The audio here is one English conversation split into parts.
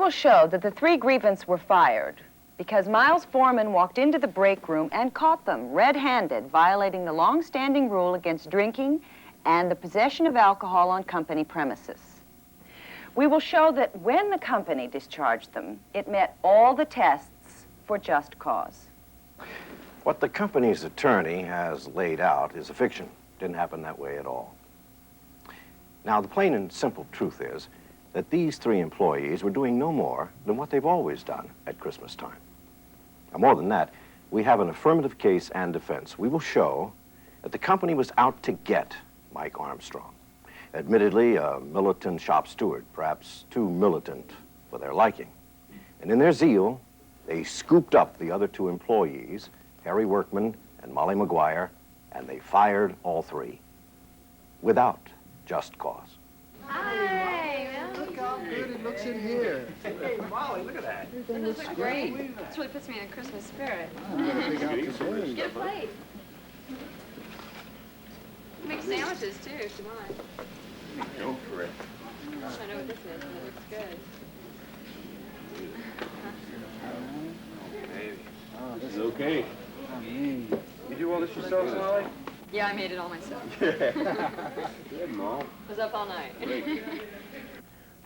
will show that the three grievance were fired because Miles Foreman walked into the break room and caught them red-handed, violating the long-standing rule against drinking and the possession of alcohol on company premises. We will show that when the company discharged them, it met all the tests for just cause. What the company's attorney has laid out is a fiction. Didn't happen that way at all. Now, the plain and simple truth is that these three employees were doing no more than what they've always done at Christmas time. Now, more than that, we have an affirmative case and defense. We will show that the company was out to get Mike Armstrong. Admittedly, a militant shop steward, perhaps too militant for their liking. And in their zeal, they scooped up the other two employees, Harry Workman and Molly McGuire, and they fired all three without just cause. Hi, Look how good it looks in here. Hey, Molly, look at that. This looks great. This really puts me in a Christmas spirit. Get a plate. Make sandwiches, too, if you want. Go for it. I don't know what this is, but it looks good. Maybe. This is okay. You do all this yourself, Molly? Yeah, I made it all myself. Good, Mom. Was up all night.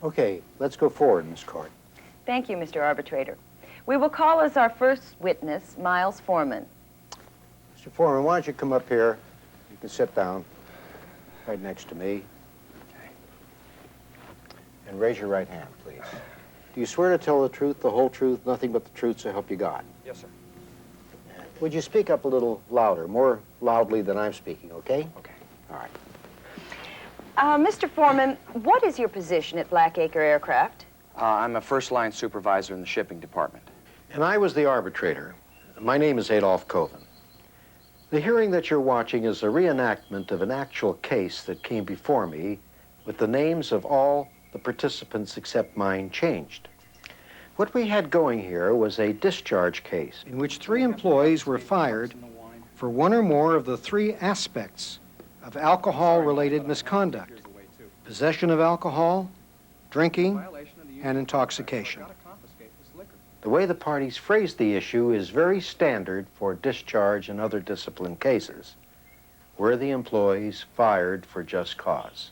Okay, let's go forward, Miss Court. Thank you, Mr. Arbitrator. We will call as our first witness Miles Foreman. Mr. Foreman, why don't you come up here? You can sit down right next to me. Okay. And raise your right hand, please. Do you swear to tell the truth, the whole truth, nothing but the truth, so help you God? Yes, sir. Would you speak up a little louder, more loudly than I'm speaking, okay? Okay. All right. Mr. Foreman, what is your position at Blackacre Aircraft? I'm a first-line supervisor in the shipping department. And I was the arbitrator. My name is Adolph Coven. The hearing that you're watching is a reenactment of an actual case that came before me with the names of all the participants except mine changed. What we had going here was a discharge case in which three employees were fired for one or more of the three aspects of alcohol-related misconduct: possession of alcohol, drinking, and intoxication. The way the parties phrased the issue is very standard for discharge and other discipline cases. Were the employees fired for just cause?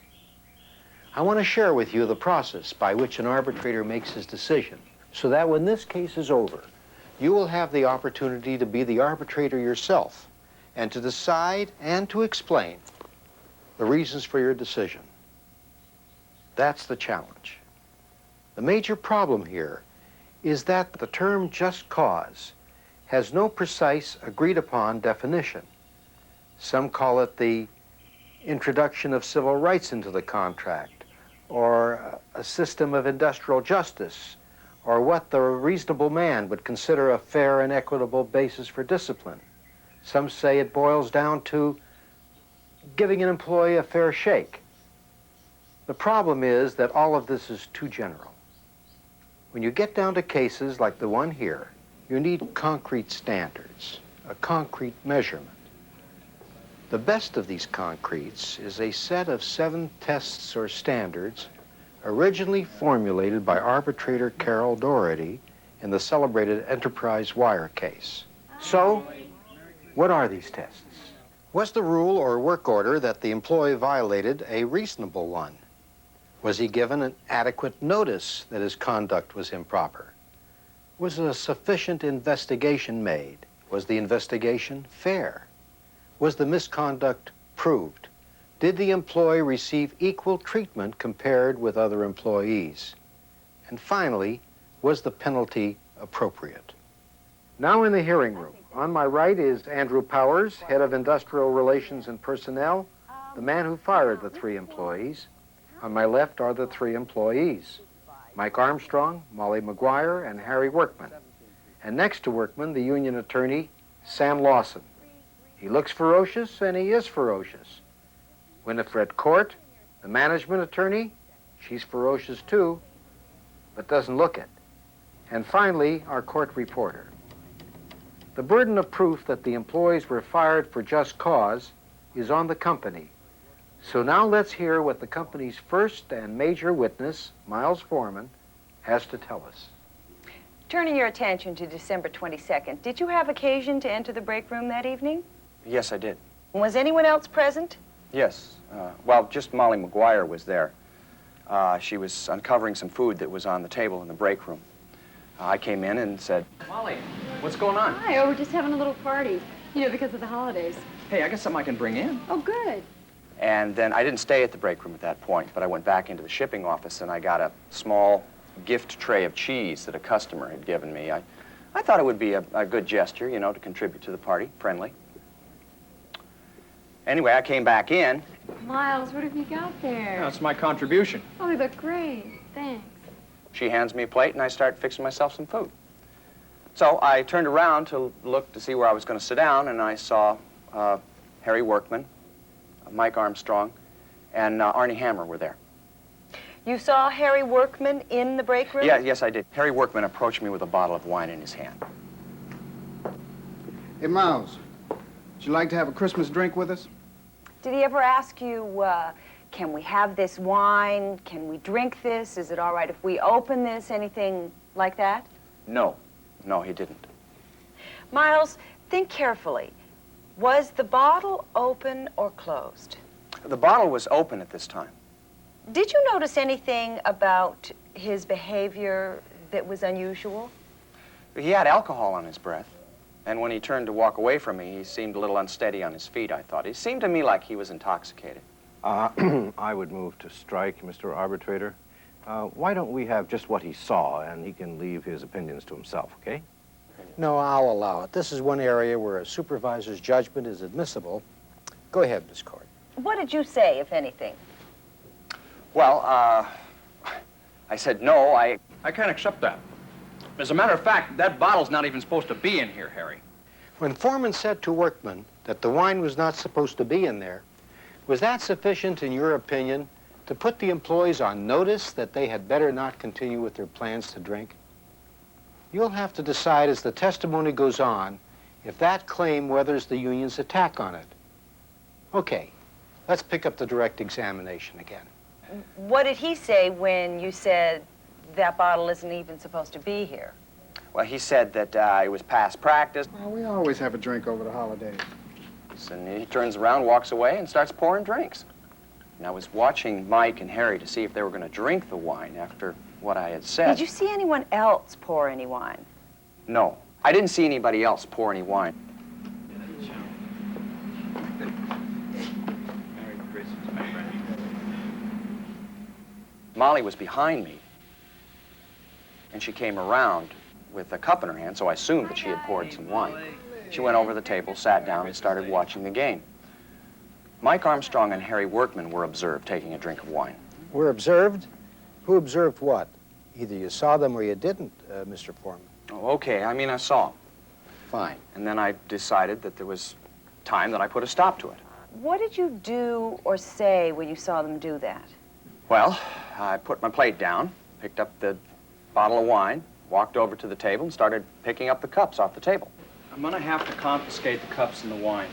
I want to share with you the process by which an arbitrator makes his decision, so that when this case is over, you will have the opportunity to be the arbitrator yourself and to decide and to explain the reasons for your decision. That's the challenge. The major problem here is that the term just cause has no precise agreed-upon definition. Some call it the introduction of civil rights into the contract, or a system of industrial justice, or what the reasonable man would consider a fair and equitable basis for discipline. Some say it boils down to giving an employee a fair shake. The problem is that all of this is too general. When you get down to cases like the one here, you need concrete standards, a concrete measurement. The best of these concretes is a set of 7 tests or standards originally formulated by arbitrator Carol Doherty in the celebrated Enterprise Wire case. So, what are these tests? Was the rule or work order that the employee violated a reasonable one? Was he given an adequate notice that his conduct was improper? Was a sufficient investigation made? Was the investigation fair? Was the misconduct proved? Did the employee receive equal treatment compared with other employees? And finally, was the penalty appropriate? Now in the hearing room, on my right is Andrew Powers, head of Industrial Relations and Personnel, the man who fired the 3 employees. On my left are the 3 employees, Mike Armstrong, Molly McGuire, and Harry Workman. And next to Workman, the union attorney, Sam Lawson. He looks ferocious, and he is ferocious. Winifred Court, the management attorney, she's ferocious too, but doesn't look it. And finally, our court reporter. The burden of proof that the employees were fired for just cause is on the company. So now let's hear what the company's first and major witness, Miles Foreman, has to tell us. Turning your attention to December 22nd, did you have occasion to enter the break room that evening? Yes, I did. Was anyone else present? Yes. Well, just Molly McGuire was there. She was uncovering some food that was on the table in the break room. I came in and said, Molly, what's going on? Hi, oh, we're just having a little party, you know, because of the holidays. Hey, I got something I can bring in. Oh, good. And then I didn't stay at the break room at that point, but I went back into the shipping office and I got a small gift tray of cheese that a customer had given me. I thought it would be a good gesture, you know, to contribute to the party, friendly. Anyway, I came back in. Miles, what have you got there? That's my contribution. Oh, they look great. Thanks. She hands me a plate and I start fixing myself some food. So I turned around to look to see where I was going to sit down, and I saw Harry Workman, Mike Armstrong, and Arnie Hammer were there. You saw Harry Workman in the break room? Yes, I did. Harry Workman approached me with a bottle of wine in his hand. Hey, Miles, would you like to have a Christmas drink with us? Did he ever ask you, can we have this wine? Can we drink this? Is it all right if we open this? Anything like that? No, he didn't. Miles, think carefully. Was the bottle open or closed? The bottle was open at this time. Did you notice anything about his behavior that was unusual? He had alcohol on his breath, and when he turned to walk away from me, he seemed a little unsteady on his feet, I thought. He seemed to me like he was intoxicated. I would move to strike, Mr. Arbitrator. Why don't we have just what he saw, and he can leave his opinions to himself, okay? No, I'll allow it. This is one area where a supervisor's judgment is admissible. Go ahead, Miss Court. What did you say, if anything? Well, I said no, I can't accept that. As a matter of fact, that bottle's not even supposed to be in here, Harry. When Foreman said to Workman that the wine was not supposed to be in there, was that sufficient, in your opinion, to put the employees on notice that they had better not continue with their plans to drink? You'll have to decide as the testimony goes on if that claim weathers the union's attack on it. Okay, let's pick up the direct examination again. What did he say when you said that bottle isn't even supposed to be here? well, he said that it was past practice. Well, we always have a drink over the holidays. And he turns around, walks away, and starts pouring drinks. And I was watching Mike and Harry to see if they were going to drink the wine after what I had said. Did you see anyone else pour any wine? No. I didn't see anybody else pour any wine. Molly was behind me, and she came around with a cup in her hand, so I assumed that she had poured some wine. She went over the table, sat down, and started watching the game. Mike Armstrong and Harry Workman were observed taking a drink of wine. Were observed? Who observed what? Either you saw them or you didn't, Mr. Foreman. Oh, okay, I mean, I saw them. Fine. And then I decided that there was time that I put a stop to it. What did you do or say when you saw them do that? Well, I put my plate down, picked up the bottle of wine, walked over to the table, and started picking up the cups off the table. I'm going to have to confiscate the cups and the wine.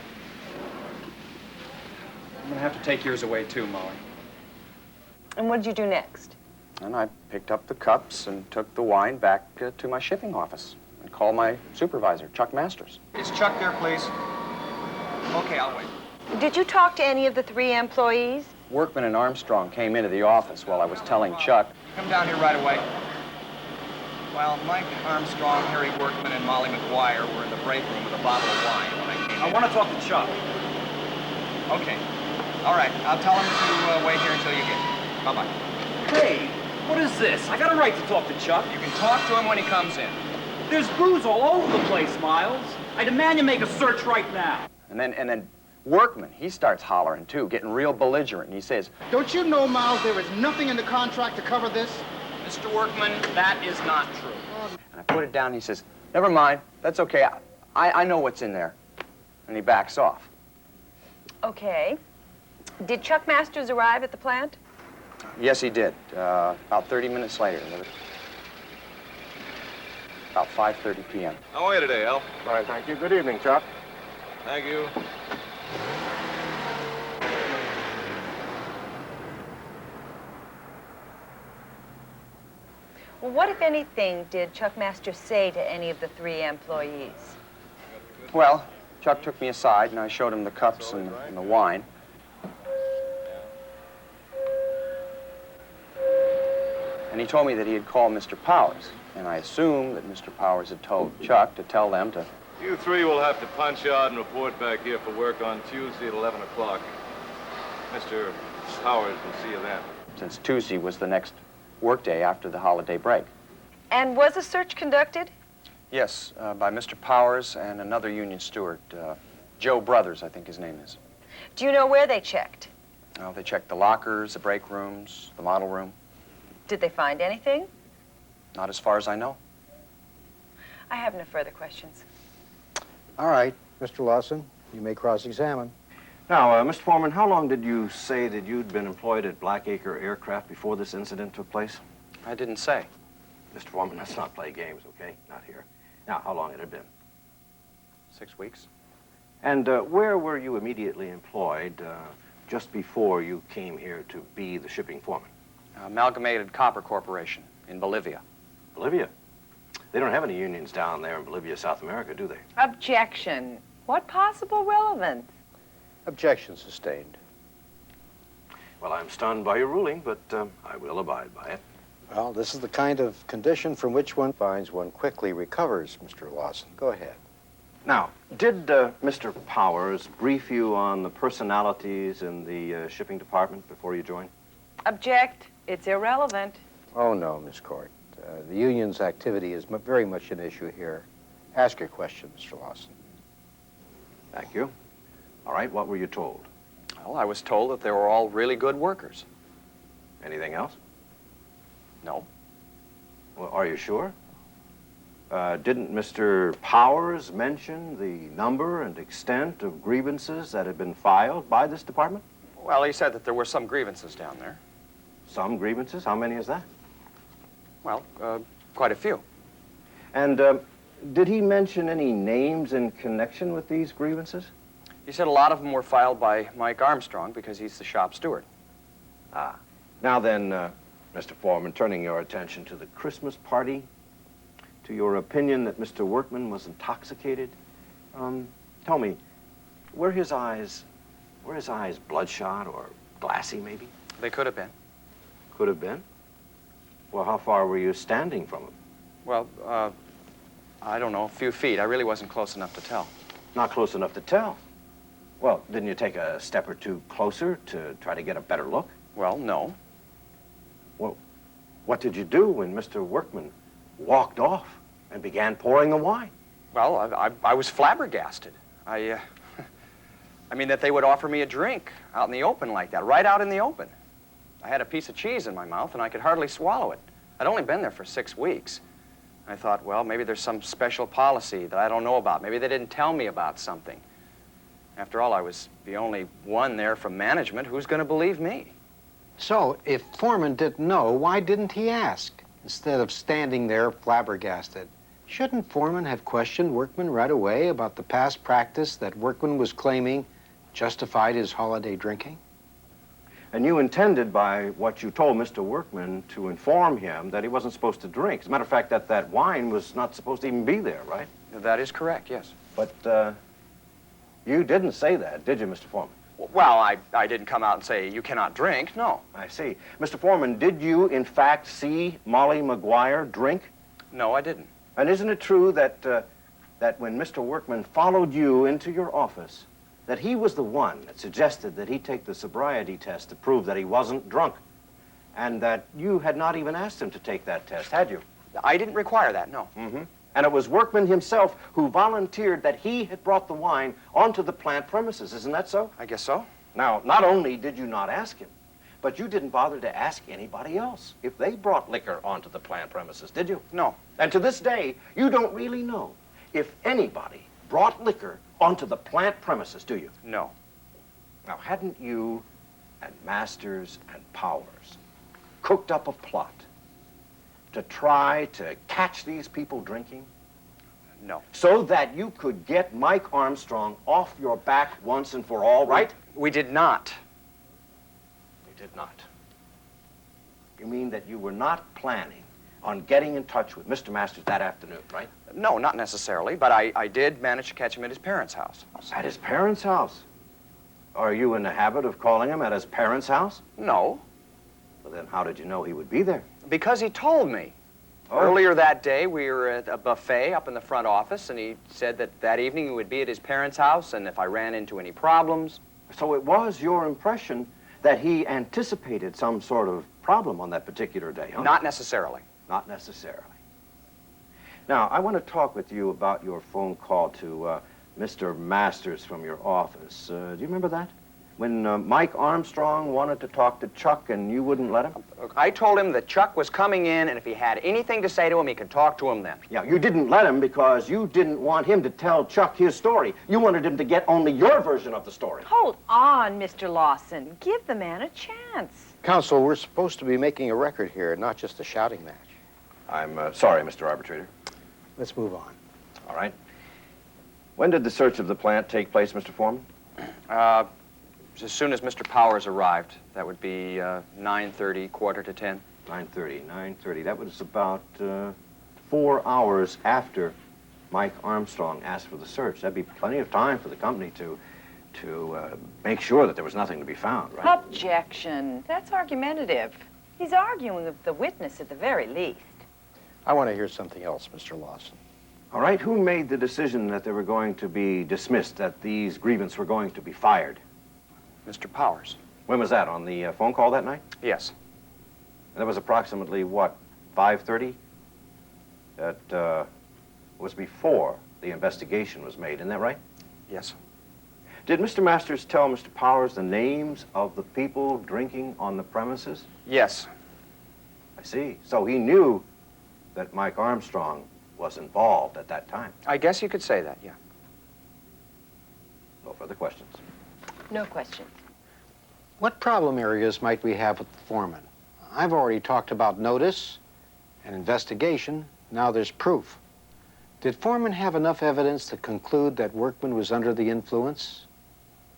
I'm going to have to take yours away, too, Molly. And what did you do next? And I picked up the cups and took the wine back to my shipping office and called my supervisor, Chuck Masters. Is Chuck there, please? Okay, I'll wait. Did you talk to any of the 3 employees? Workman and Armstrong came into the office while I was telling Chuck. Come down here right away. Well, Mike Armstrong, Harry Workman, and Molly McGuire were in the break room with a bottle of wine when I came in. I want to talk to Chuck. Okay. All right. I'll tell him to wait here until you get here. Bye-bye. Hey, what is this? I got a right to talk to Chuck. You can talk to him when he comes in. There's booze all over the place, Miles. I demand you make a search right now. And then Workman, he starts hollering, too, getting real belligerent. And he says, Don't you know, Miles, there is nothing in the contract to cover this? Mr. Workman, that is not true. and I put it down, and he says, never mind, that's okay. I know what's in there. And he backs off. Okay. Did Chuck Masters arrive at the plant? Yes, he did. About 30 minutes later. About 5:30 p.m. How are you today, Al? Fine, thank you. Good evening, Chuck. Thank you. Well, What, if anything, did Chuck Master say to any of the three employees? Well, Chuck took me aside, and I showed him the cups and the wine. And he told me that he had called Mr. Powers, and I assumed that Mr. Powers had told Chuck to tell them to... You three will have to punch out and report back here for work on Tuesday at 11 o'clock. Mr. Powers will see you then. Since Tuesday was the next workday after the holiday break. And was a search conducted? Yes, by Mr. Powers and another union steward, Joe Brothers, I think his name is. Do you know where they checked? They checked the lockers, the break rooms, the model room. Did they find anything? Not as far as I know. I have no further questions. All right, Mr. Lawson, you may cross-examine. Now, Mr. Foreman, how long did you say that you'd been employed at Blackacre Aircraft before this incident took place? I didn't say. Mr. Foreman, let's not play games, okay? Not here. Now, how long had it been? 6 weeks. And where were you immediately employed just before you came here to be the shipping foreman? Amalgamated Copper Corporation in Bolivia. Bolivia? They don't have any unions down there in Bolivia, South America, do they? Objection. What possible relevance? Objection sustained. Well, I'm stunned by your ruling, but I will abide by it. Well, this is the kind of condition from which one finds one quickly recovers, Mr. Lawson. Go ahead. Now, did Mr. Powers brief you on the personalities in the shipping department before you joined? Object. It's irrelevant. Oh, no, Miss Court. The union's activity is very much an issue here. Ask your question, Mr. Lawson. Thank you. All right, what were you told? Well, I was told that they were all really good workers. Anything else? No. Well, are you sure? Didn't Mr. Powers mention the number and extent of grievances that had been filed by this department? Well, he said that there were some grievances down there. Some grievances? How many is that? Well, quite a few. And did he mention any names in connection with these grievances? He said a lot of them were filed by Mike Armstrong because he's the shop steward. Ah. Now then, Mr. Foreman, turning your attention to the Christmas party, to your opinion that Mr. Workman was intoxicated, tell me, were his eyes bloodshot or glassy, maybe? They could have been. Could have been? Well, how far were you standing from him? Well, I don't know, a few feet. I really wasn't close enough to tell. Not close enough to tell? Well, didn't you take a step or two closer to try to get a better look? Well, no. Well, what did you do when Mr. Workman walked off and began pouring the wine? Well, I was flabbergasted. I mean, that they would offer me a drink out in the open like that, right out in the open. I had a piece of cheese in my mouth, and I could hardly swallow it. I'd only been there for 6 weeks. I thought, well, maybe there's some special policy that I don't know about. Maybe they didn't tell me about something. After all, I was the only one there from management. Who's going to believe me? So, if Foreman didn't know, why didn't he ask? Instead of standing there flabbergasted, shouldn't Foreman have questioned Workman right away about the past practice that Workman was claiming justified his holiday drinking? And you intended by what you told Mr. Workman to inform him that he wasn't supposed to drink. As a matter of fact, that wine was not supposed to even be there, right? That is correct, yes. But you didn't say that, did you, Mr. Foreman? Well, I didn't come out and say, you cannot drink, no. I see. Mr. Foreman, did you, in fact, see Molly McGuire drink? No, I didn't. And isn't it true that, that when Mr. Workman followed you into your office, that he was the one that suggested that he take the sobriety test to prove that he wasn't drunk, and that you had not even asked him to take that test, had you? I didn't require that, no. Mm-hmm. And it was Workman himself who volunteered that he had brought the wine onto the plant premises, isn't that so? I guess so. Now, not only did you not ask him, but you didn't bother to ask anybody else if they brought liquor onto the plant premises, did you? No. And to this day, you don't really know if anybody brought liquor onto the plant premises, do you? No. Now, hadn't you and Masters and Powers cooked up a plot to try to catch these people drinking? No. So that you could get Mike Armstrong off your back once and for all, right? We did not. You did not. You mean that you were not planning on getting in touch with Mr. Masters that afternoon, right? No, not necessarily, but I did manage to catch him at his parents' house. At his parents' house? Are you in the habit of calling him at his parents' house? No, Well, then how did you know he would be there? because he told me. Oh. Earlier that day, we were at a buffet up in the front office, and he said that that evening he would be at his parents' house, and if I ran into any problems... So it was your impression that he anticipated some sort of problem on that particular day, huh? Not necessarily. Not necessarily. Now, I want to talk with you about your phone call to Mr. Masters from your office. Do you remember that? When Mike Armstrong wanted to talk to Chuck and you wouldn't let him? I told him that Chuck was coming in, and if he had anything to say to him, he could talk to him then. Yeah, you didn't let him because you didn't want him to tell Chuck his story. You wanted him to get only your version of the story. Hold on, Mr. Lawson. Give the man a chance. Counsel, we're supposed to be making a record here, not just a shouting match. I'm sorry, Mr. Arbitrator. Let's move on. All right. When did the search of the plant take place, Mr. Foreman? As soon as Mr. Powers arrived, that would be 9:30, quarter to 10. 9:30. That was about 4 hours after Mike Armstrong asked for the search. That'd be plenty of time for the company to make sure that there was nothing to be found, right? Objection. That's argumentative. He's arguing with the witness at the very least. I want to hear something else, Mr. Lawson. All right. Who made the decision that they were going to be dismissed, that these grievance were going to be fired? Mr. Powers. When was that? On the phone call that night? Yes. And that was approximately, what, 5:30? That was before the investigation was made, isn't that right? Yes. Did Mr. Masters tell Mr. Powers the names of the people drinking on the premises? Yes. I see. So he knew that Mike Armstrong was involved at that time. I guess you could say that, yeah. No further questions. No questions. What problem areas might we have with the foreman? I've already talked about notice and investigation. Now there's proof. Did foreman have enough evidence to conclude that workman was under the influence?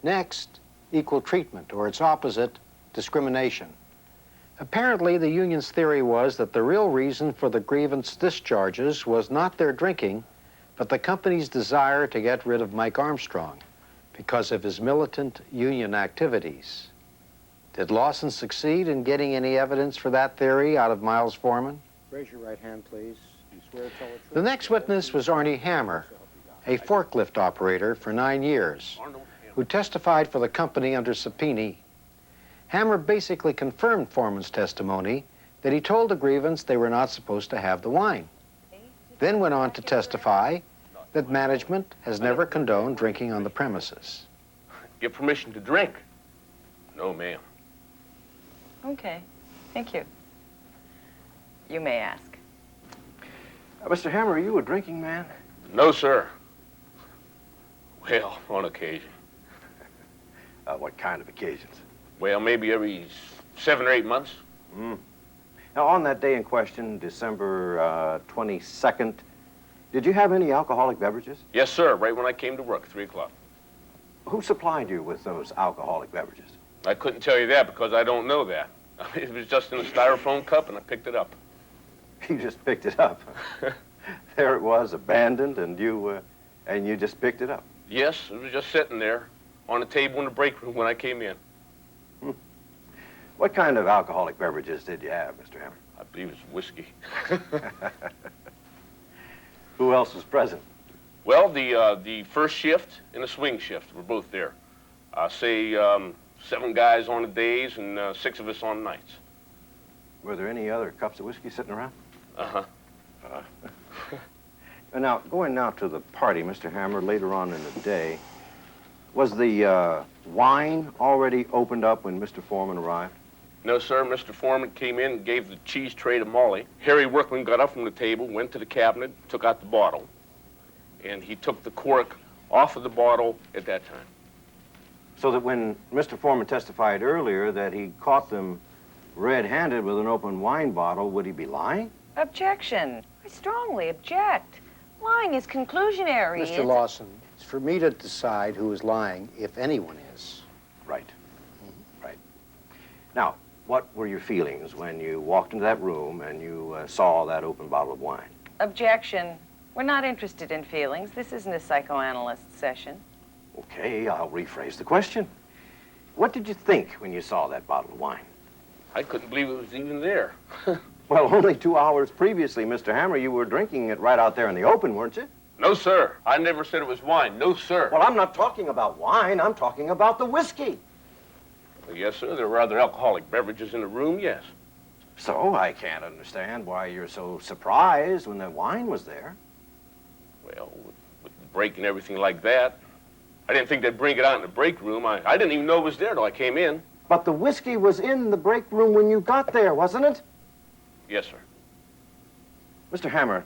Next, equal treatment, or its opposite, discrimination. Apparently, the union's theory was that the real reason for the grievance discharges was not their drinking, but the company's desire to get rid of Mike Armstrong because of his militant union activities. Did Lawson succeed in getting any evidence for that theory out of Miles Foreman? Raise your right hand, please. You swear to tell the truth? The next witness was Arnie Hammer, a forklift operator for 9 years, who testified for the company under subpoena. Hammer basically confirmed Foreman's testimony that he told the grievance they were not supposed to have the wine. Then went on to testify that management has never condoned drinking on the premises. Give permission to drink? No, ma'am. Okay. Thank you. You may ask. Mr. Hammer, are you a drinking man? No, sir. Well, on occasion. What kind of occasions? Well, maybe every 7 or 8 months. Now, on that day in question, December 22nd, did you have any alcoholic beverages? Yes, sir, right when I came to work, 3 o'clock. Who supplied you with those alcoholic beverages? I couldn't tell you that because I don't know that. I mean, it was just in a styrofoam cup and I picked it up. You just picked it up. There it was, abandoned, and you just picked it up. Yes, it was just sitting there on the table in the break room when I came in. What kind of alcoholic beverages did you have, Mr. Hammer? I believe it's whiskey. Who else was present? Well, the first shift and the swing shift were both there. Say 7 guys on the days and 6 of us on nights. Were there any other cups of whiskey sitting around? Uh-huh. Now, going now to the party, Mr. Hammer, later on in the day, was the wine already opened up when Mr. Foreman arrived? No, sir. Mr. Foreman came in and gave the cheese tray to Molly. Harry Workman got up from the table, went to the cabinet, took out the bottle, and he took the cork off of the bottle at that time. So that when Mr. Foreman testified earlier that he caught them red-handed with an open wine bottle, would he be lying? Objection. I strongly object. Lying is conclusionary. Mr. Lawson, it's for me to decide who is lying, if anyone is. Right. Right. Now, what were your feelings when you walked into that room and you saw that open bottle of wine? Objection. We're not interested in feelings. This isn't a psychoanalyst session. Okay, I'll rephrase the question. What did you think when you saw that bottle of wine? I couldn't believe it was even there. Well, only 2 hours previously, Mr. Hammer, you were drinking it right out there in the open, weren't you? No, sir. I never said it was wine. No, sir. Well, I'm not talking about wine. I'm talking about the whiskey. Well, yes, sir. There were other alcoholic beverages in the room, yes. So I can't understand why you're so surprised when the wine was there. Well, with the break and everything like that, I didn't think they'd bring it out in the break room. I didn't even know it was there till I came in. But the whiskey was in the break room when you got there, wasn't it? Yes, sir. Mr. Hammer,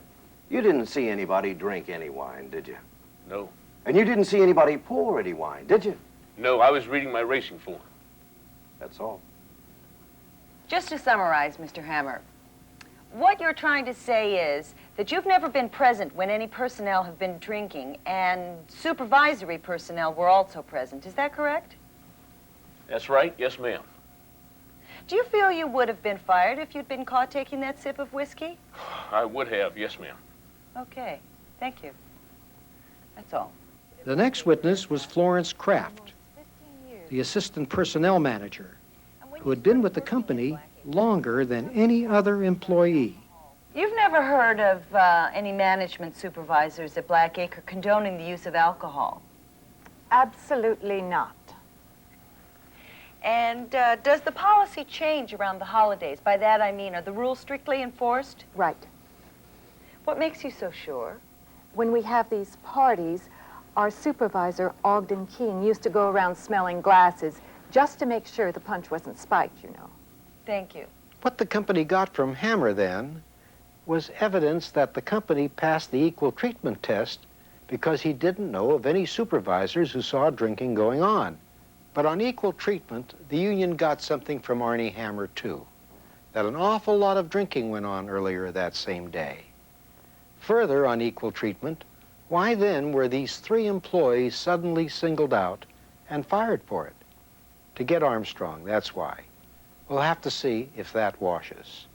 you didn't see anybody drink any wine, did you? No. And you didn't see anybody pour any wine, did you? No, I was reading my racing form. That's all. Just to summarize, Mr. Hammer, what you're trying to say is that you've never been present when any personnel have been drinking, and supervisory personnel were also present. Is that correct? That's right. Yes, ma'am. Do you feel you would have been fired if you'd been caught taking that sip of whiskey? I would have. Yes, ma'am. Okay. Thank you. That's all. The next witness was Florence Kraft, the assistant personnel manager, who had been with the company longer than any other employee. You've never heard of any management supervisors at Blackacre condoning the use of alcohol? Absolutely not. And does the policy change around the holidays? By that I mean, are the rules strictly enforced? Right. What makes you so sure? When we have these parties, our supervisor, Ogden King, used to go around smelling glasses just to make sure the punch wasn't spiked, you know. Thank you. What the company got from Hammer then was evidence that the company passed the equal treatment test because he didn't know of any supervisors who saw drinking going on. But on equal treatment, the union got something from Arnie Hammer, too, that an awful lot of drinking went on earlier that same day. Further, on equal treatment, why then were these 3 employees suddenly singled out and fired for it? To get Armstrong, that's why. We'll have to see if that washes.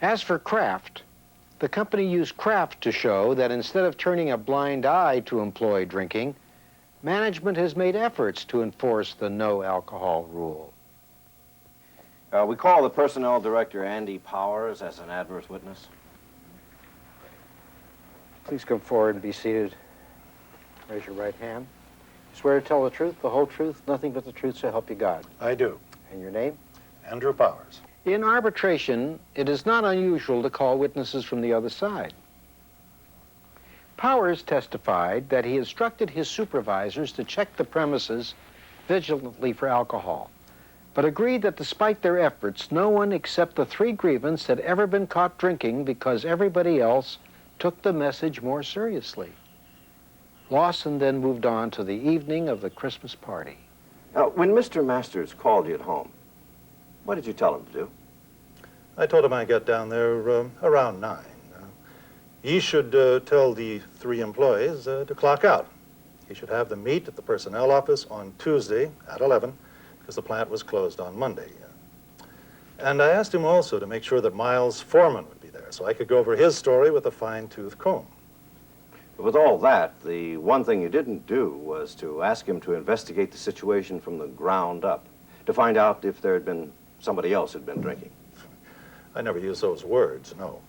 As for Kraft, the company used Kraft to show that instead of turning a blind eye to employee drinking, management has made efforts to enforce the no alcohol rule. We call the personnel director, Andy Powers, as an adverse witness. Please come forward and be seated. Raise your right hand. Swear to tell the truth, the whole truth, nothing but the truth, so help you God. I do. And your name? Andrew Powers. In arbitration, it is not unusual to call witnesses from the other side. Powers testified that he instructed his supervisors to check the premises vigilantly for alcohol, but agreed that despite their efforts, no one except the 3 grievance had ever been caught drinking because everybody else took the message more seriously. Lawson then moved on to the evening of the Christmas party. When Mr. Masters called you at home, what did you tell him to do? I told him I'd get down there around 9. He should tell the 3 employees to clock out. He should have them meet at the personnel office on Tuesday at 11 because the plant was closed on Monday. And I asked him also to make sure that Miles Foreman would be there so I could go over his story with a fine-tooth comb. With all that, the one thing you didn't do was to ask him to investigate the situation from the ground up, to find out if there had been somebody else who'd been drinking. I never used those words, no.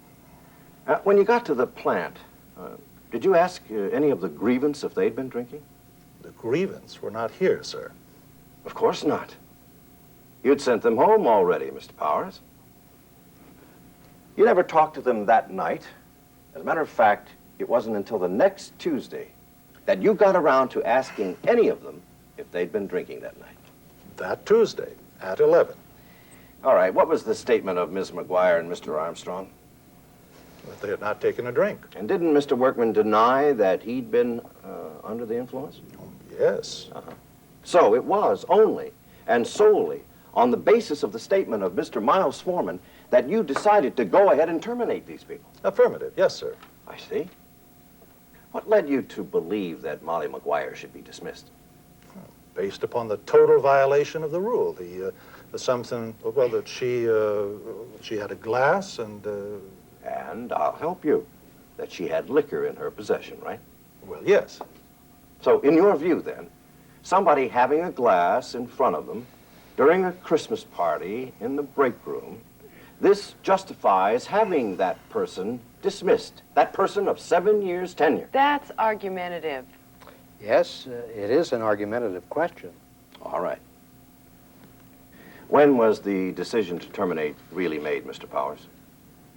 When you got to the plant, did you ask any of the grievance if they'd been drinking? The grievance were not here, sir. Of course not. You'd sent them home already, Mr. Powers. You never talked to them that night. As a matter of fact, it wasn't until the next Tuesday that you got around to asking any of them if they'd been drinking that night. That Tuesday at 11. All right, what was the statement of Ms. McGuire and Mr. Armstrong? That they had not taken a drink. And didn't Mr. Workman deny that he'd been under the influence? Yes. So it was only and solely on the basis of the statement of Mr. Miles Foreman that you decided to go ahead and terminate these people? Affirmative, yes, sir. I see. What led you to believe that Molly McGuire should be dismissed? Based upon the total violation of the rule, the something, well, that she had a glass and... And I'll help you, that she had liquor in her possession, right? Well, yes. So in your view, then, somebody having a glass in front of them during a Christmas party in the break room, this justifies having that person dismissed, that person of 7 years tenure. That's argumentative. Yes, it is an argumentative question. All right. When was the decision to terminate really made, Mr. Powers?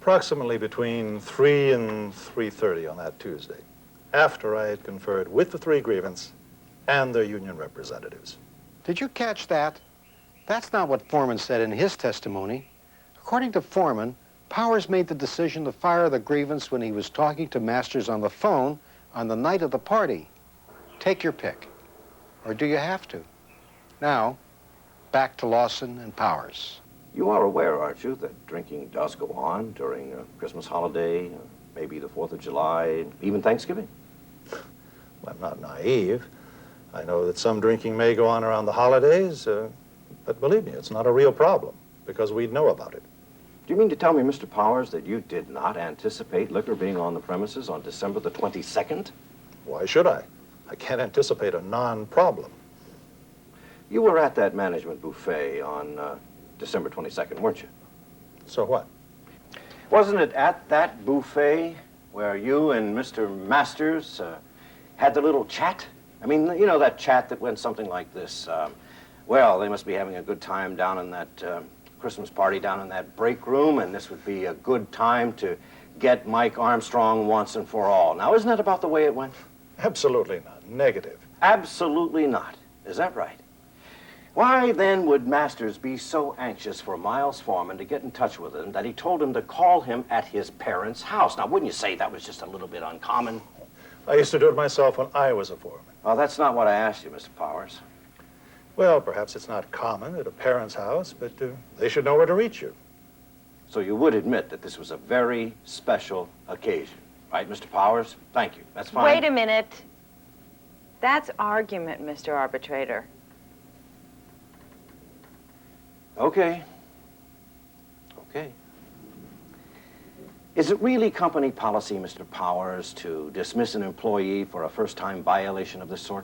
Approximately between 3 and 3:30 on that Tuesday, after I had conferred with the 3 grievance and their union representatives. Did you catch that? That's not what Foreman said in his testimony. According to Foreman, Powers made the decision to fire the grievance when he was talking to Masters on the phone on the night of the party. Take your pick. Or do you have to? Now, back to Lawson and Powers. You are aware, aren't you, that drinking does go on during a Christmas holiday, maybe the 4th of July, even Thanksgiving? Well, I'm not naive. I know that some drinking may go on around the holidays, but believe me, it's not a real problem, because we'd know about it. Do you mean to tell me, Mr. Powers, that you did not anticipate liquor being on the premises on December the 22nd? Why should I? I can't anticipate a non-problem. You were at that management buffet on December 22nd, weren't you? So what? Wasn't it at that buffet where you and Mr. Masters had the little chat? I mean, you know, that chat that went something like this. Well, they must be having a good time down in that Christmas party down in that break room, and this would be a good time to get Mike Armstrong once and for all. Now, isn't that about the way it went? Absolutely not. Negative. Absolutely not. Is that right? Why, then, would Masters be so anxious for Miles Foreman to get in touch with him that he told him to call him at his parents' house? Now, wouldn't you say that was just a little bit uncommon? I used to do it myself when I was a foreman. Well, that's not what I asked you, Mr. Powers. Well, perhaps it's not common at a parent's house, but they should know where to reach you. So you would admit that this was a very special occasion, right, Mr. Powers? Thank you. That's fine. Wait a minute. That's argument, Mr. Arbitrator. Okay. Okay. Is it really company policy, Mr. Powers, to dismiss an employee for a first-time violation of this sort?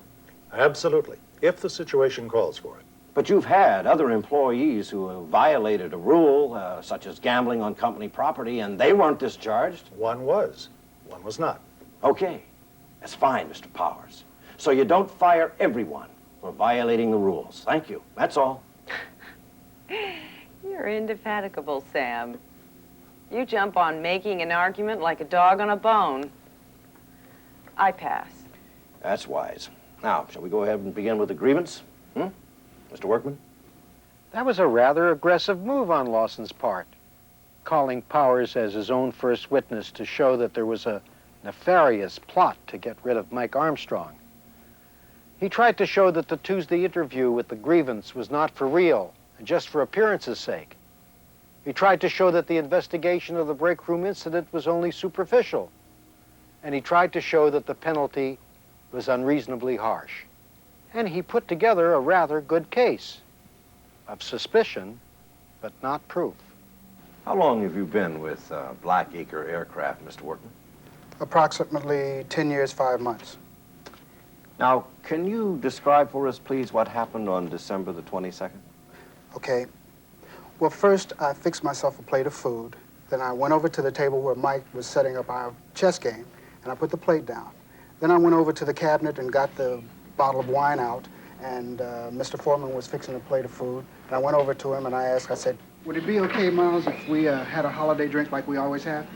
Absolutely, if the situation calls for it. But you've had other employees who have violated a rule, such as gambling on company property, and they weren't discharged. One was. One was not. Okay. That's fine, Mr. Powers. So you don't fire everyone for violating the rules. Thank you. That's all. You're indefatigable, Sam. You jump on making an argument like a dog on a bone. I pass. That's wise. Now, shall we go ahead and begin with the grievance? Mr. Workman? That was a rather aggressive move on Lawson's part, calling Powers as his own first witness to show that there was a nefarious plot to get rid of Mike Armstrong. He tried to show that the Tuesday interview with the grievance was not for real and just for appearance's sake. He tried to show that the investigation of the break room incident was only superficial. And he tried to show that the penalty was unreasonably harsh. And he put together a rather good case of suspicion, but not proof. How long have you been with Blackacre Aircraft, Mr. Workman? Approximately 10 years, 5 months. Now, can you describe for us, please, what happened on December the 22nd? Okay. Well, first, I fixed myself a plate of food. Then I went over to the table where Mike was setting up our chess game, and I put the plate down. Then I went over to the cabinet and got the bottle of wine out, and Mr. Foreman was fixing a plate of food. And I went over to him and I asked, I said, would it be okay, Miles, if we had a holiday drink like we always have?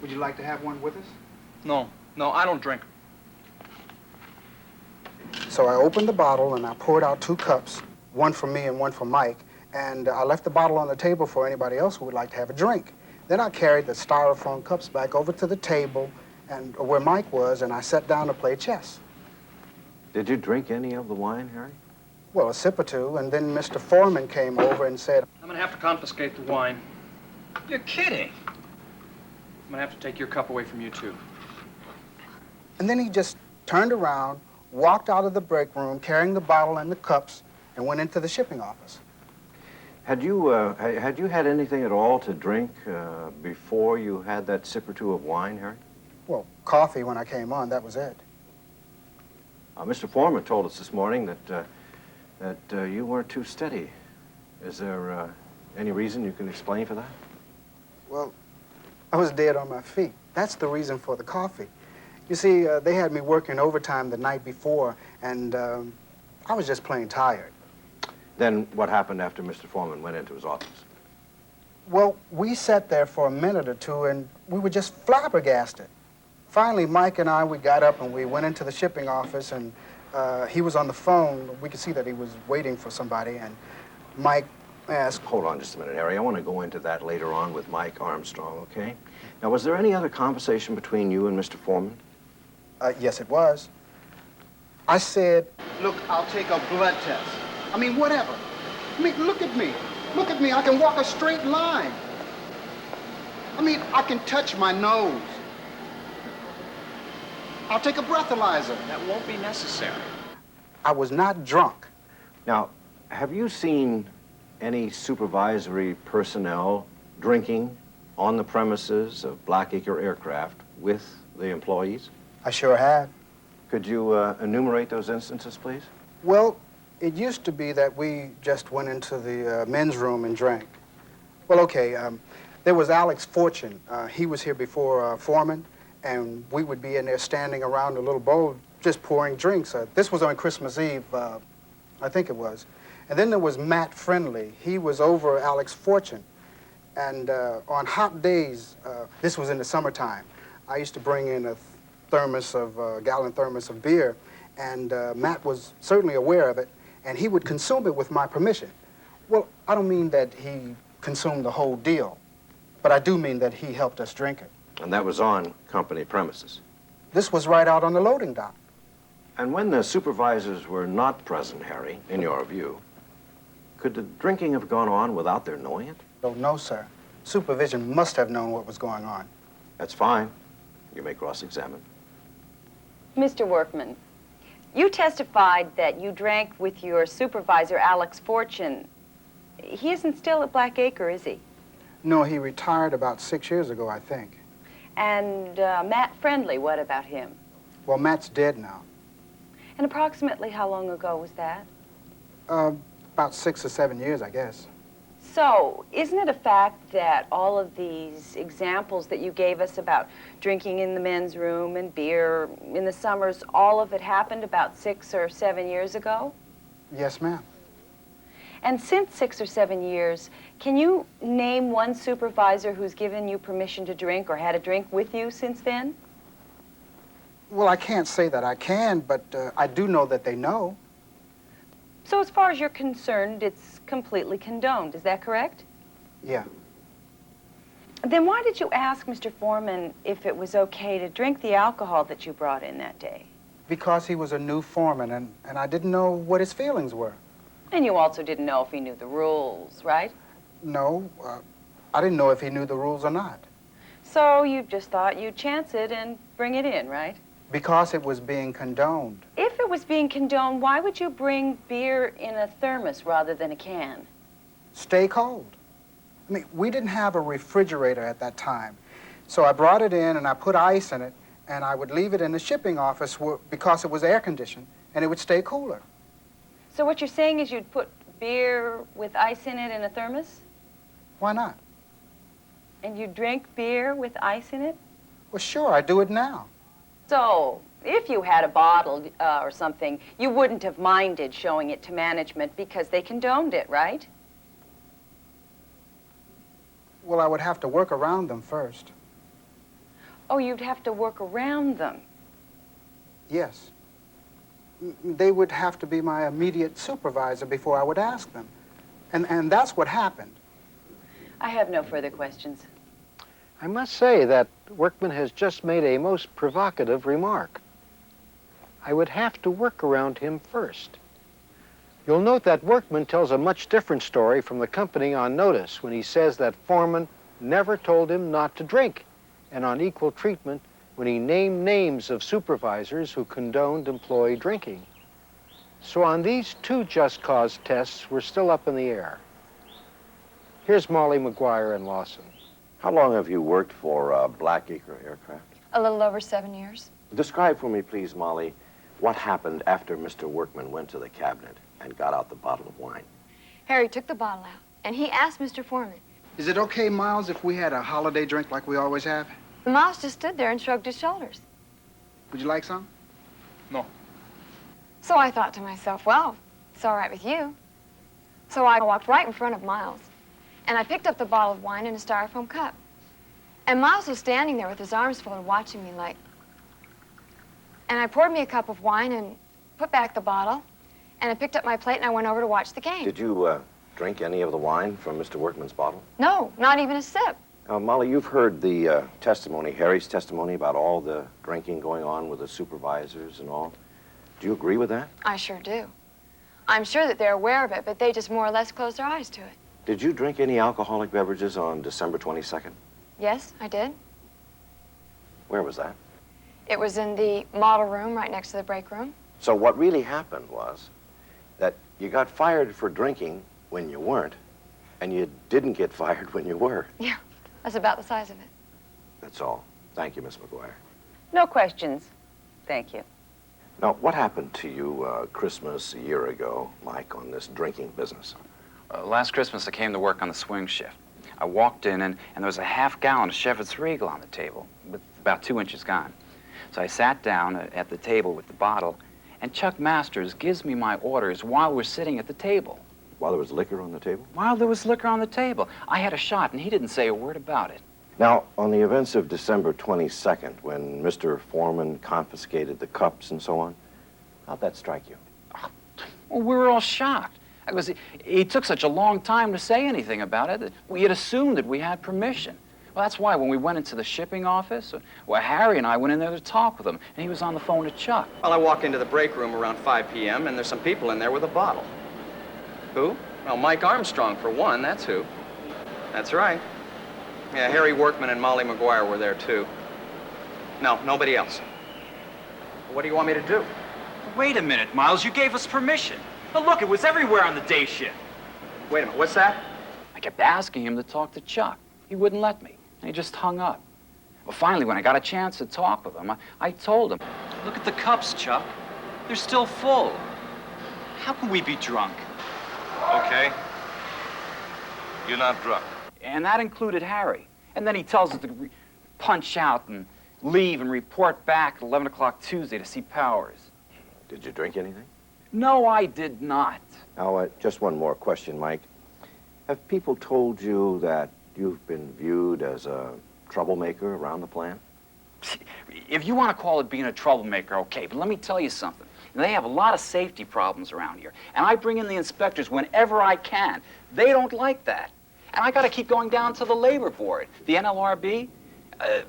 Would you like to have one with us? No, I don't drink. So I opened the bottle and I poured out 2 cups, one for me and one for Mike, and I left the bottle on the table for anybody else who would like to have a drink. Then I carried the styrofoam cups back over to the table and where Mike was, and I sat down to play chess. Did you drink any of the wine, Harry? Well, a sip or two, and then Mr. Foreman came over and said, I'm gonna have to confiscate the wine. You're kidding. I'm gonna have to take your cup away from you, too. and then he just turned around, walked out of the break room carrying the bottle and the cups, and went into the shipping office. Had you had anything at all to drink before you had that sip or two of wine, Harry? Well, coffee when I came on, that was it. Mr. Foreman told us this morning that you weren't too steady. Is there any reason you can explain for that? Well, I was dead on my feet. That's the reason for the coffee. You see, they had me working overtime the night before, and I was just plain tired. Then what happened after Mr. Foreman went into his office? Well, we sat there for a minute or two, and we were just flabbergasted. Finally, Mike and we got up, and we went into the shipping office, and he was on the phone. We could see that he was waiting for somebody, and Mike asked... Hold on just a minute, Harry. I want to go into that later on with Mike Armstrong, okay? Now, was there any other conversation between you and Mr. Foreman? Yes, it was. I said, look, I'll take a blood test. I mean, whatever. I mean, look at me. Look at me. I can walk a straight line. I mean, I can touch my nose. I'll take a breathalyzer. That won't be necessary. I was not drunk. Now, have you seen any supervisory personnel drinking on the premises of Blackacre Aircraft with the employees? I sure have. Could you enumerate those instances, please? Well, it used to be that we just went into the men's room and drank. Well, okay, there was Alex Fortune. He was here before Foreman, and we would be in there standing around a little bowl just pouring drinks. This was on Christmas Eve, I think it was. And then there was Matt Friendly. He was over Alex Fortune. And on hot days, this was in the summertime, I used to bring in a gallon thermos of beer, and Matt was certainly aware of it, and he would consume it with my permission. Well, I don't mean that he consumed the whole deal, but I do mean that he helped us drink it. And that was on company premises? This was right out on the loading dock. And when the supervisors were not present, Harry, in your view, could the drinking have gone on without their knowing it? Oh, no, sir. Supervision must have known what was going on. That's fine. You may cross-examine. Mr. Workman, you testified that you drank with your supervisor, Alex Fortune. He isn't still at Blackacre, is he? No, he retired about 6 years ago, I think. And Matt Friendly, what about him? Well, Matt's dead now. And approximately how long ago was that? About 6 or 7 years, I guess. So, isn't it a fact that all of these examples that you gave us about drinking in the men's room and beer in the summers, all of it happened about 6 or 7 years ago? Yes, ma'am. And since 6 or 7 years, can you name one supervisor who's given you permission to drink or had a drink with you since then? Well, I can't say that I can, but I do know that they know. So as far as you're concerned, it's completely condoned, is that correct? Yeah. Then why did you ask Mr. Foreman if it was okay to drink the alcohol that you brought in that day? Because he was a new foreman, and I didn't know what his feelings were. And you also didn't know if he knew the rules, right? No, I didn't know if he knew the rules or not. So you just thought you'd chance it and bring it in, right? Because it was being condoned. If it was being condoned, why would you bring beer in a thermos rather than a can? Stay cold. I mean, we didn't have a refrigerator at that time. So I brought it in and I put ice in it, and I would leave it in the shipping office because it was air conditioned, and it would stay cooler. So what you're saying is you'd put beer with ice in it in a thermos? Why not? And you drink beer with ice in it? Well, sure, I do it now. So, if you had a bottle or something, you wouldn't have minded showing it to management because they condoned it, right? Well, I would have to work around them first. Oh, you'd have to work around them? Yes. They would have to be my immediate supervisor before I would ask them. And that's what happened. I have no further questions. I must say that Workman has just made a most provocative remark. I would have to work around him first. You'll note that Workman tells a much different story from the company on notice when he says that Foreman never told him not to drink, and on equal treatment when he named names of supervisors who condoned employee drinking. So on these two just cause tests, we're still up in the air. Here's Molly McGuire and Lawson. How long have you worked for Blackacre Aircraft? A little over 7 years. Describe for me, please, Molly, what happened after Mr. Workman went to the cabinet and got out the bottle of wine. Harry took the bottle out, and he asked Mr. Foreman. Is it okay, Miles, if we had a holiday drink like we always have? Miles just stood there and shrugged his shoulders. Would you like some? No. So I thought to myself, well, it's all right with you. So I walked right in front of Miles, and I picked up the bottle of wine in a styrofoam cup. And Miles was standing there with his arms folded, watching me like... And I poured me a cup of wine and put back the bottle, and I picked up my plate and I went over to watch the game. Did you drink any of the wine from Mr. Workman's bottle? No, not even a sip. Molly, you've heard the testimony, Harry's testimony about all the drinking going on with the supervisors and all. Do you agree with that? I sure do. I'm sure that they're aware of it, but they just more or less close their eyes to it. Did you drink any alcoholic beverages on December 22nd? Yes, I did. Where was that? It was in the model room right next to the break room. So what really happened was that you got fired for drinking when you weren't, and you didn't get fired when you were. Yeah, that's about the size of it. That's all. Thank you, Miss McGuire. No questions. Thank you. Now, what happened to you Christmas a year ago, Mike, on this drinking business? Last Christmas, I came to work on the swing shift. I walked in, and there was a half-gallon of Shepherd's Regal on the table, with about 2 inches gone. So I sat down at the table with the bottle, and Chuck Masters gives me my orders while we're sitting at the table. While there was liquor on the table? While there was liquor on the table. I had a shot, and he didn't say a word about it. Now, on the events of December 22nd, when Mr. Foreman confiscated the cups and so on, how'd that strike you? Well, we were all shocked. Because he took such a long time to say anything about it that we had assumed that we had permission. Well, that's why when we went into the shipping office, well, Harry and I went in there to talk with him, and he was on the phone to Chuck. Well, I walk into the break room around 5 p.m., and there's some people in there with a bottle. Who? Well, Mike Armstrong, for one, that's who. That's right. Yeah, Harry Workman and Molly McGuire were there, too. No, nobody else. What do you want me to do? Wait a minute, Miles. You gave us permission. But look, it was everywhere on the day shift. Wait a minute, what's that? I kept asking him to talk to Chuck. He wouldn't let me, and he just hung up. Well, finally, when I got a chance to talk with him, I told him. Look at the cups, Chuck. They're still full. How can we be drunk? Okay. You're not drunk. And that included Harry. And then he tells us to punch out and leave and report back at 11 o'clock Tuesday to see Powers. Did you drink anything? No, I did not. Now, just one more question, Mike. Have people told you that you've been viewed as a troublemaker around the plant? If you want to call it being a troublemaker, okay, but let me tell you something. They have a lot of safety problems around here, and I bring in the inspectors whenever I can. They don't like that. And I got to keep going down to the labor board, the NLRB,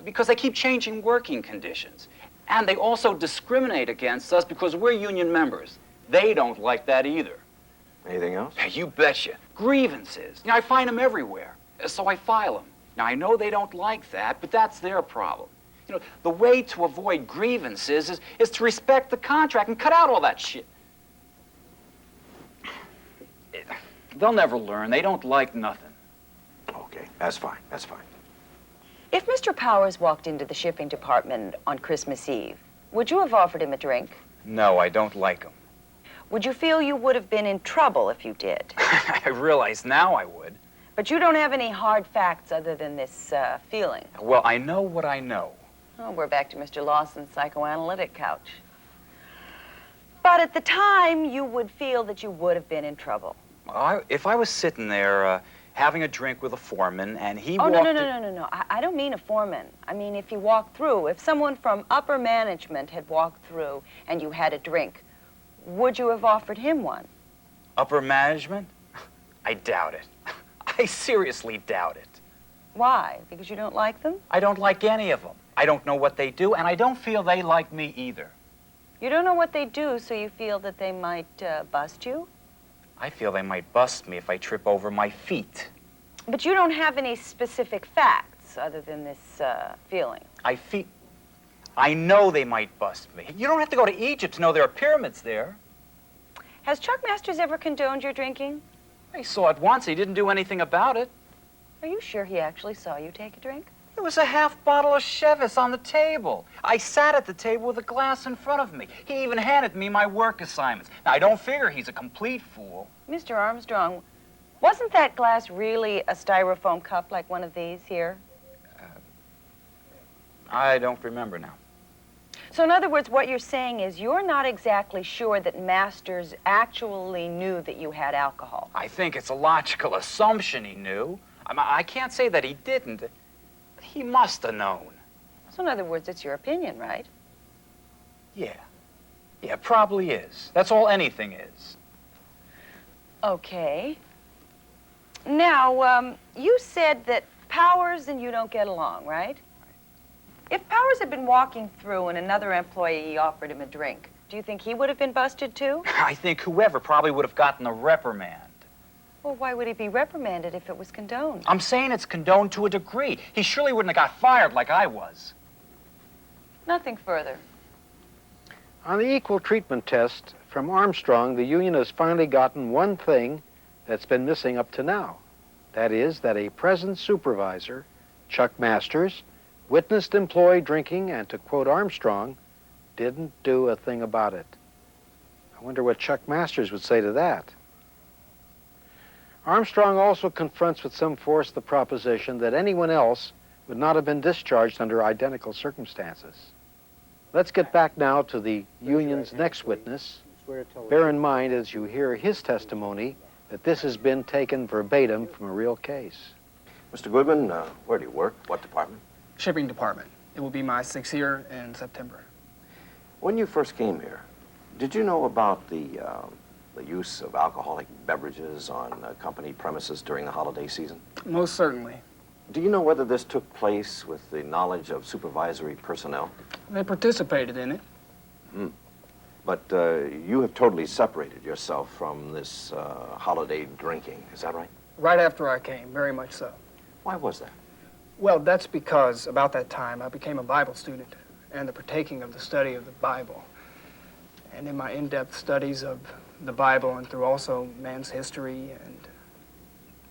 because they keep changing working conditions. And they also discriminate against us because we're union members. They don't like that either. Anything else? You betcha. Grievances. I find them everywhere, so I file them. Now, I know they don't like that, but that's their problem. The way to avoid grievances is to respect the contract and cut out all that shit. They'll never learn. They don't like nothing. Okay, that's fine, that's fine. If Mr. Powers walked into the shipping department on Christmas Eve, would you have offered him a drink? No, I don't like him. Would you feel you would have been in trouble if you did? I realize now I would. But you don't have any hard facts other than this feeling. Well, I know what I know. Oh, we're back to Mr. Lawson's psychoanalytic couch. But at the time, you would feel that you would have been in trouble. If I was sitting there having a drink with a foreman and he walked... walked... No. I don't mean a foreman. I mean if he walked through. If someone from upper management had walked through and you had a drink, would you have offered him one? Upper management? I doubt it. I seriously doubt it. Why? Because you don't like them? I don't like any of them. I don't know what they do, and I don't feel they like me either. You don't know what they do, so you feel that they might bust you? I feel they might bust me if I trip over my feet. But you don't have any specific facts other than this feeling. I know they might bust me. You don't have to go to Egypt to know there are pyramids there. Has Chuck Masters ever condoned your drinking? I saw it once. He didn't do anything about it. Are you sure he actually saw you take a drink? There was a half bottle of Chivas on the table. I sat at the table with a glass in front of me. He even handed me my work assignments. Now, I don't figure he's a complete fool. Mr. Armstrong, wasn't that glass really a styrofoam cup like one of these here? I don't remember now. So in other words, what you're saying is you're not exactly sure that Masters actually knew that you had alcohol. I think it's a logical assumption he knew. I can't say that he didn't. He must have known. So in other words, it's your opinion, right? Yeah. Yeah, probably is. That's all anything is. Okay. Now, you said that Powers and you don't get along, right? If Powers had been walking through and another employee offered him a drink, do you think he would have been busted too? I think whoever probably would have gotten a reprimand. Well, why would he be reprimanded if it was condoned? I'm saying it's condoned to a degree. He surely wouldn't have got fired like I was. Nothing further. On the equal treatment test from Armstrong, the union has finally gotten one thing that's been missing up to now. That is that a present supervisor, Chuck Masters, witnessed employee drinking and, to quote Armstrong, didn't do a thing about it. I wonder what Chuck Masters would say to that. Armstrong also confronts with some force the proposition that anyone else would not have been discharged under identical circumstances. Let's get back now to the union's next witness. Bear in mind as you hear his testimony that this has been taken verbatim from a real case. Mr. Goodman, where do you work? What department? Shipping department. It will be my 6th year in September. When you first came here, did you know about the use of alcoholic beverages on company premises during the holiday season? Most certainly. Do you know whether this took place with the knowledge of supervisory personnel? They participated in it. But you have totally separated yourself from this holiday drinking, is that right? Right after I came, very much so. Why was that? Well, that's because about that time I became a Bible student and the partaking of the study of the Bible. And in my in-depth studies of the Bible and through also man's history and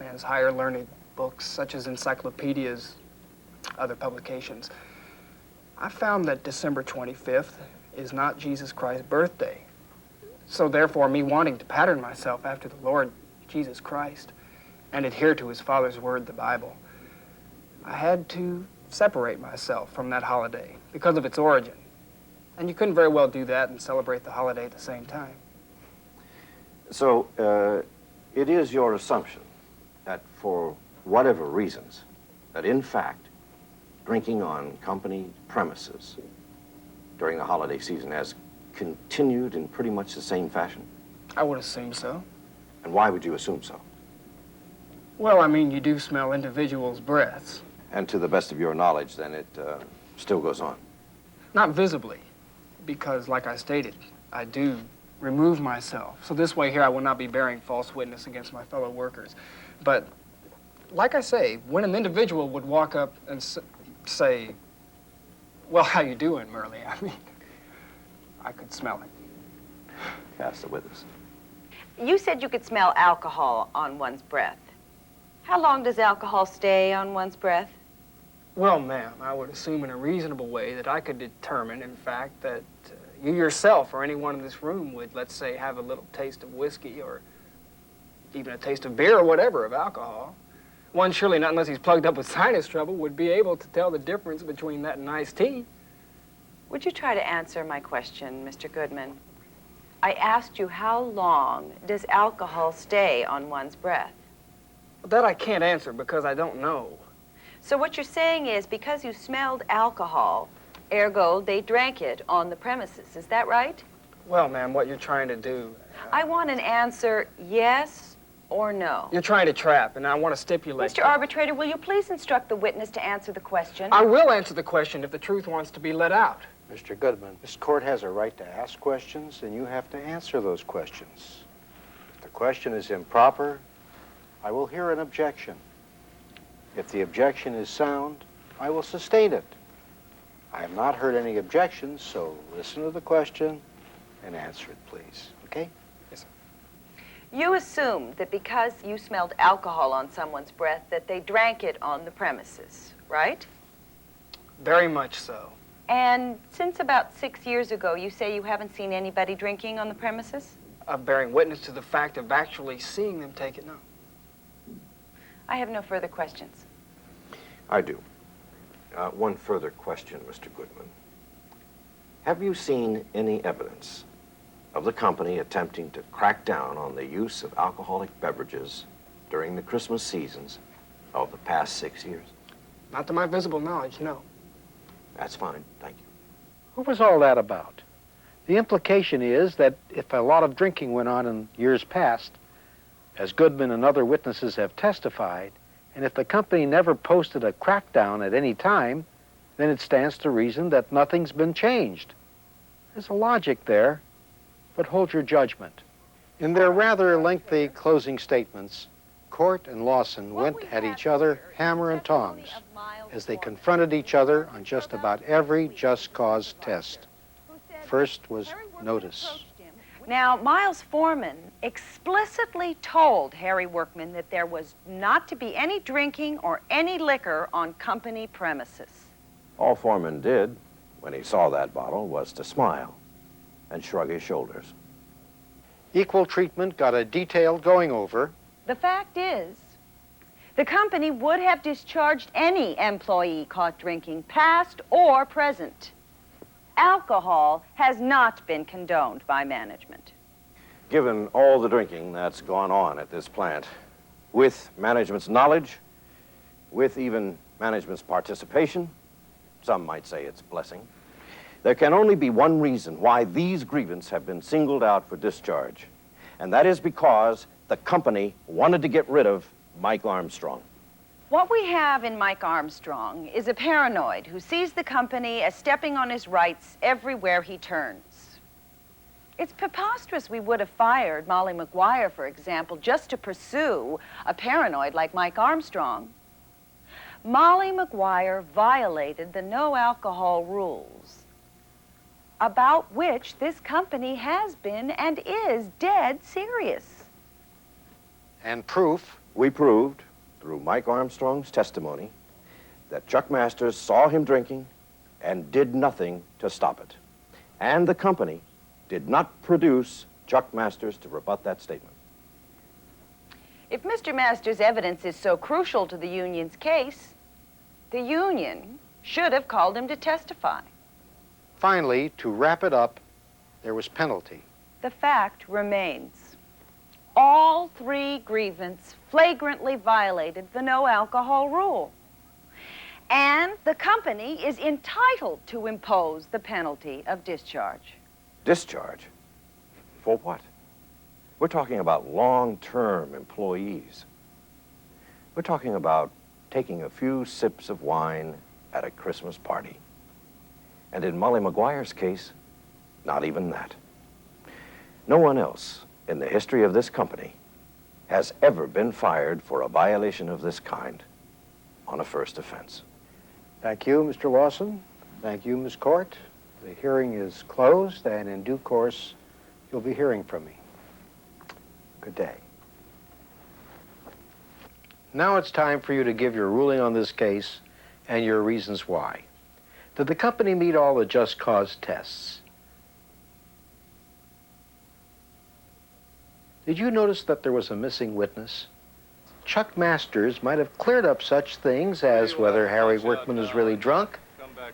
man's higher learned books such as encyclopedias, other publications, I found that December 25th is not Jesus Christ's birthday. So therefore, me wanting to pattern myself after the Lord Jesus Christ and adhere to his Father's word, the Bible, I had to separate myself from that holiday because of its origin. And you couldn't very well do that and celebrate the holiday at the same time. So, it is your assumption that for whatever reasons, that in fact, drinking on company premises during the holiday season has continued in pretty much the same fashion? I would assume so. And why would you assume so? Well, I mean, you do smell individuals' breaths. And to the best of your knowledge, then it still goes on? Not visibly, because like I stated, I do remove myself. So this way here I will not be bearing false witness against my fellow workers. But like I say, when an individual would walk up and say, well, how you doing, Merle? I mean, I could smell it. Cast the witness. You said you could smell alcohol on one's breath. How long does alcohol stay on one's breath? Well, ma'am, I would assume in a reasonable way that I could determine, in fact, that you yourself or anyone in this room would, let's say, have a little taste of whiskey or even a taste of beer or whatever of alcohol. One surely, not unless he's plugged up with sinus trouble, would be able to tell the difference between that and iced tea. Would you try to answer my question, Mr. Goodman? I asked you how long does alcohol stay on one's breath? That I can't answer because I don't know. So what you're saying is because you smelled alcohol, ergo they drank it on the premises. Is that right? Well, ma'am, what you're trying to do... I want an answer yes or no. You're trying to trap, and I want to stipulate... Mr. Arbitrator, will you please instruct the witness to answer the question? I will answer the question if the truth wants to be let out. Mr. Goodman, this court has a right to ask questions, and you have to answer those questions. If the question is improper, I will hear an objection. If the objection is sound, I will sustain it. I have not heard any objections, so listen to the question and answer it, please. Okay? Yes, sir. You assumed that because you smelled alcohol on someone's breath that they drank it on the premises, right? Very much so. And since about 6 years ago, you say you haven't seen anybody drinking on the premises? Of bearing witness to the fact of actually seeing them take it, no. I have no further questions. I do. One further question, Mr. Goodman. Have you seen any evidence of the company attempting to crack down on the use of alcoholic beverages during the Christmas seasons of the past 6 years? Not to my visible knowledge, no. That's fine, thank you. What was all that about? The implication is that if a lot of drinking went on in years past, as Goodman and other witnesses have testified, and if the company never posted a crackdown at any time, then it stands to reason that nothing's been changed. There's a logic there, but hold your judgment. In their rather lengthy closing statements, Court and Lawson went at each other hammer and tongs as they confronted each other on just about every just cause test. First was notice. Now, Miles Foreman explicitly told Harry Workman that there was not to be any drinking or any liquor on company premises. All Foreman did when he saw that bottle was to smile and shrug his shoulders. Equal treatment got a detailed going over. The fact is, the company would have discharged any employee caught drinking, past or present. Alcohol has not been condoned by management. Given all the drinking that's gone on at this plant, with management's knowledge, with even management's participation, some might say it's blessing, there can only be one reason why these grievances have been singled out for discharge, and that is because the company wanted to get rid of Mike Armstrong. What we have in Mike Armstrong is a paranoid who sees the company as stepping on his rights everywhere he turns. It's preposterous we would have fired Molly McGuire, for example, just to pursue a paranoid like Mike Armstrong. Molly McGuire violated the no alcohol rules, about which this company has been and is dead serious. And proof? We proved, through Mike Armstrong's testimony, that Chuck Masters saw him drinking and did nothing to stop it. And the company did not produce Chuck Masters to rebut that statement. If Mr. Masters' evidence is so crucial to the union's case, the union should have called him to testify. Finally, to wrap it up, there was penalty. The fact remains. All three grievances flagrantly violated the no alcohol rule. And the company is entitled to impose the penalty of discharge. Discharge? For what? We're talking about long-term employees. We're talking about taking a few sips of wine at a Christmas party. And in Molly McGuire's case, not even that. No one else in the history of this company has ever been fired for a violation of this kind on a first offense. Thank you, Mr. Lawson. Thank you, Ms. Court. The hearing is closed, and in due course, you'll be hearing from me. Good day. Now it's time for you to give your ruling on this case and your reasons why. Did the company meet all the just cause tests? Did you notice that there was a missing witness? Chuck Masters might have cleared up such things as whether Harry Workman is really drunk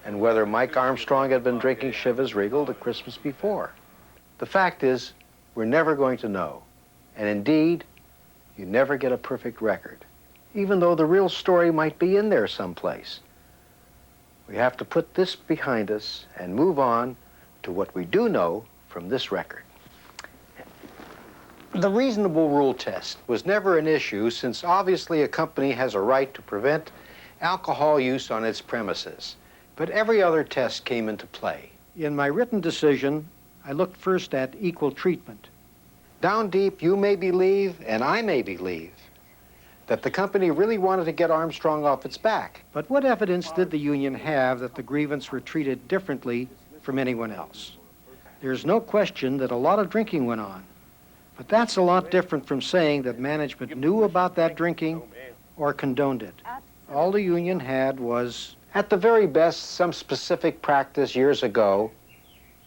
and whether Mike Armstrong had been drinking Chivas Regal the Christmas before. The fact is, we're never going to know. And indeed, you never get a perfect record, even though the real story might be in there someplace. We have to put this behind us and move on to what we do know from this record. The reasonable rule test was never an issue, since obviously a company has a right to prevent alcohol use on its premises. But every other test came into play. In my written decision, I looked first at equal treatment. Down deep, you may believe, and I may believe, that the company really wanted to get Armstrong off its back. But what evidence did the union have that the grievance were treated differently from anyone else? There's no question that a lot of drinking went on. But that's a lot different from saying that management knew about that drinking or condoned it. All the union had was, at the very best, some specific practice years ago.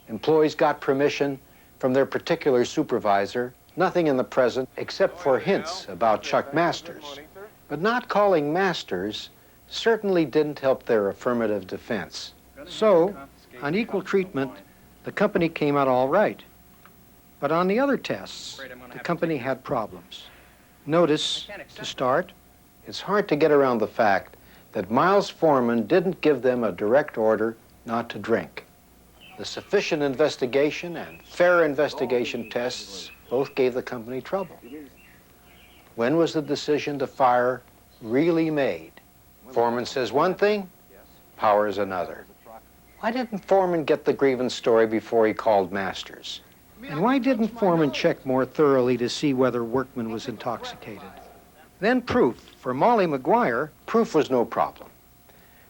Employees got permission from their particular supervisor, nothing in the present except for hints about Chuck Masters. But not calling Masters certainly didn't help their affirmative defense. so, on equal treatment, the company came out all right. But on the other tests, the company had problems. Notice, to start, It's hard to get around the fact that Miles Foreman didn't give them a direct order not to drink. The sufficient investigation and fair investigation tests both gave the company trouble. When was the decision to fire really made? Foreman says one thing, Powers another. Why didn't Foreman get the grievance story before he called Masters? and why didn't Foreman check more thoroughly to see whether Workman was intoxicated? Then proof. For Molly McGuire, Proof was no problem,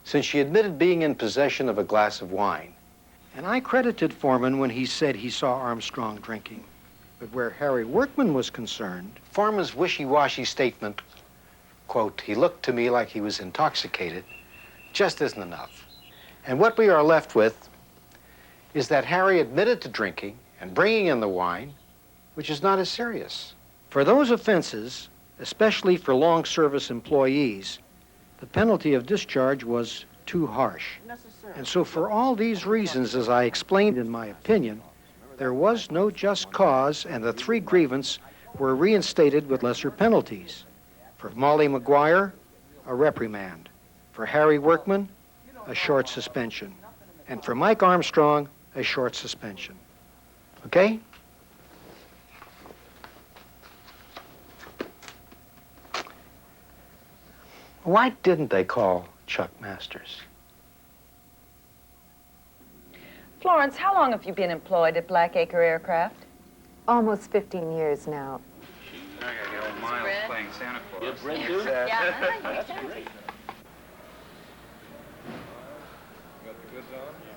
since she admitted being in possession of a glass of wine. and I credited Foreman when he said he saw Armstrong drinking. But where Harry Workman was concerned, Foreman's wishy-washy statement, quote, he looked to me like he was intoxicated, just isn't enough. And what we are left with is that Harry admitted to drinking and bringing in the wine, which is not as serious. for those offenses, especially for long service employees, the penalty of discharge was too harsh. And so for all these reasons, as I explained in my opinion, there was no just cause, and the 3 grievance were reinstated with lesser penalties. For Molly McGuire, a reprimand. For Harry Workman, a short suspension. And for Mike Armstrong, a short suspension. Okay? Why didn't they call Chuck Masters? Florence, how long have you been employed at Blackacre Aircraft? Almost 15 years now. I gotta get old Miles playing Santa Claus. Yeah. Got the goods on?